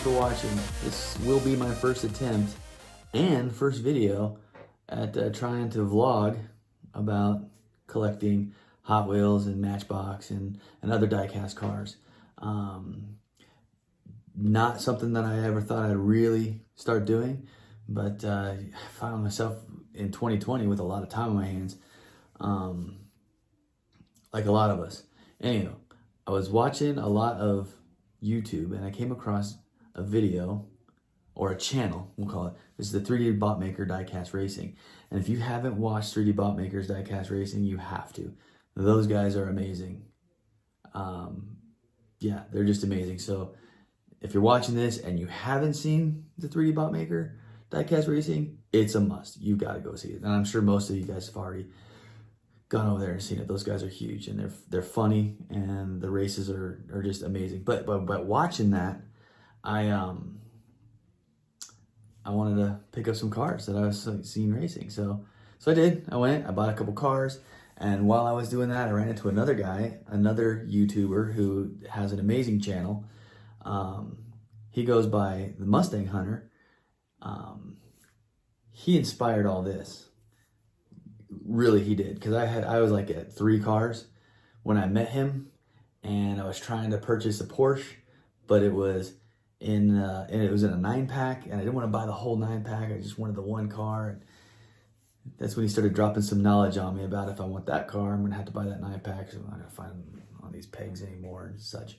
for watching. This will be my first attempt and first video at trying to vlog about collecting Hot Wheels and Matchbox and other diecast cars. Not something that I ever thought I'd really start doing, but I found myself in 2020 with a lot of time on my hands, like a lot of us. Anyhow, I was watching a lot of YouTube and I came across a video, or a channel, we'll call it. This is the 3D Bot Maker Diecast Racing. And if you haven't watched 3D Bot Makers Diecast Racing, you have to. Those guys are amazing. Yeah, they're just amazing. So if you're watching this and you haven't seen the 3D Bot Maker Diecast Racing, it's a must. You got to go see it. And I'm sure most of you guys have already gone over there and seen it. Those guys are huge and they're funny and the races are just amazing. But watching that, I wanted to pick up some cars that I was seeing racing. So I did. I went, I bought a couple cars, and while I was doing that, I ran into another guy, another YouTuber who has an amazing channel. He goes by the Mustang Hunter. He inspired all this. Really, he did, because I was like at 3 cars when I met him, and I was trying to purchase a Porsche, but it was in a 9-pack, and I didn't want to buy the whole 9-pack. I just wanted the one car. And that's when he started dropping some knowledge on me about if I want that car, I'm gonna have to buy that 9-pack, so I'm not gonna find them on these pegs anymore and such.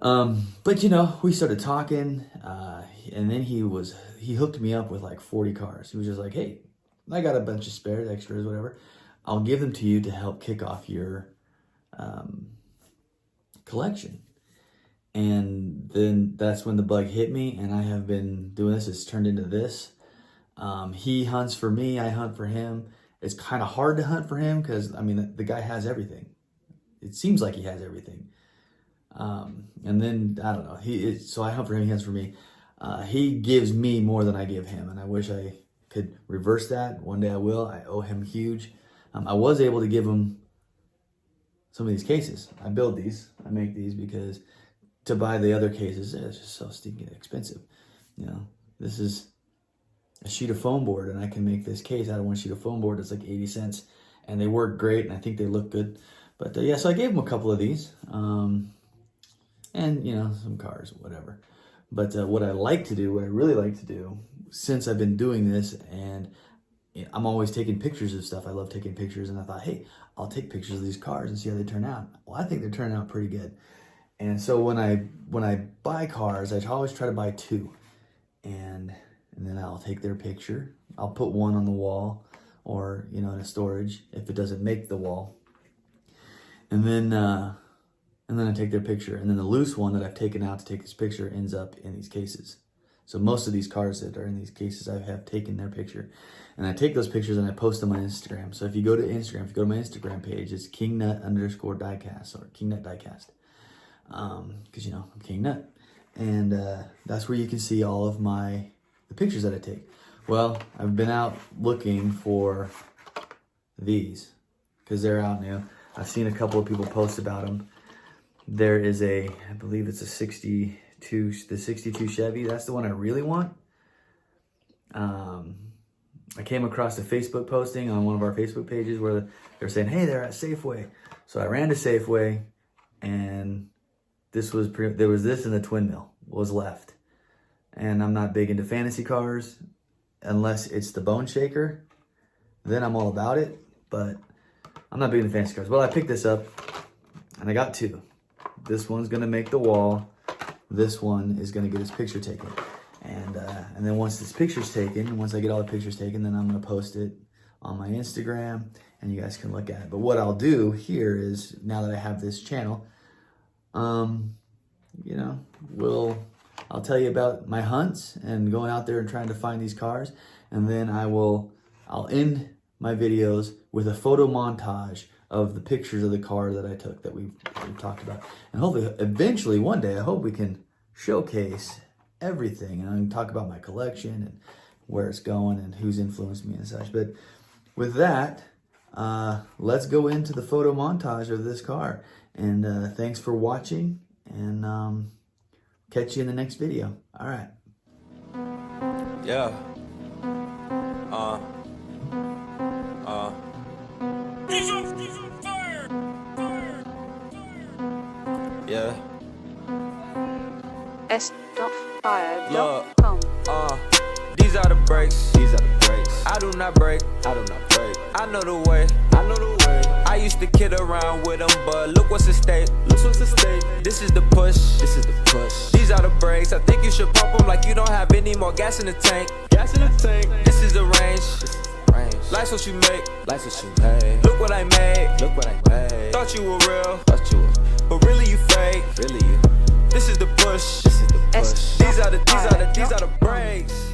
But you know, we started talking, and then he hooked me up with like 40 cars. He was just like, hey, I got a bunch of spares, extras, whatever. I'll give them to you to help kick off your collection. And then that's when the bug hit me, and I have been doing this. It's turned into this. He hunts for me, I hunt for him. It's kind of hard to hunt for him because, I mean, the guy has everything. It seems like he has everything. And then, I don't know, so I hunt for him, he hunts for me. He gives me more than I give him, and I wish I could reverse that. One day I will. I owe him huge. I was able to give him some of these cases. I build these, I make these, because to buy the other cases, it's just so stinking expensive. You know, this is a sheet of foam board, and I can make this case out of one sheet of foam board. It's like 80 cents, and they work great, and I think they look good. But yeah, so I gave him a couple of these, and you know, some cars, whatever. But what I really like to do, since I've been doing this, and I'm always taking pictures of stuff. I love taking pictures, and I thought, hey, I'll take pictures of these cars and see how they turn out. Well, I think they're turning out pretty good. And so when I buy cars, I always try to buy 2, and then I'll take their picture. I'll put one on the wall, or you know, in a storage if it doesn't make the wall. And then I take their picture, and then the loose one that I've taken out to take this picture ends up in these cases. So most of these cars that are in these cases, I have taken their picture, and I take those pictures and I post them on Instagram. So if you go to Instagram, if you go to my Instagram page, it's kingnut_diecast or kingnut diecast. Because you know, I'm King Nut, and that's where you can see all of the pictures that I take. Well, I've been out looking for these because they're out now. I've seen a couple of people post about them. There is I believe it's a 62 Chevy. That's the one I really want. I came across a Facebook posting on one of our Facebook pages where they're saying, hey, they're at Safeway. So I ran to Safeway, and there was this in the twin mill was left. And I'm not big into fantasy cars unless it's the Bone Shaker. Then I'm all about it, but I'm not big into fantasy cars. Well, I picked this up, and I got 2. This one's gonna make the wall. This one is gonna get his picture taken. And then once this picture's taken, once I get all the pictures taken, then I'm gonna post it on my Instagram, and you guys can look at it. But what I'll do here is, now that I have this channel, you know, I'll tell you about my hunts and going out there and trying to find these cars, and then I'll end my videos with a photo montage of the pictures of the car that I took that we've talked about. And hopefully, eventually, one day, I hope we can showcase everything, and I can talk about my collection and where it's going and who's influenced me and such. But with that, let's go into the photo montage of this car. And thanks for watching, and catch you in the next video. All right. Yeah. Yeah. S.fire.com. These are the breaks. I do not break. I know the way. I used to kid around with them, but look what's at stake. This is the push. These are the breaks. I think you should pump them like you don't have any more gas in the tank. This is the range. Life's what you make. Look what I made. Thought you were real. But really you fake. This is the push. These are the breaks.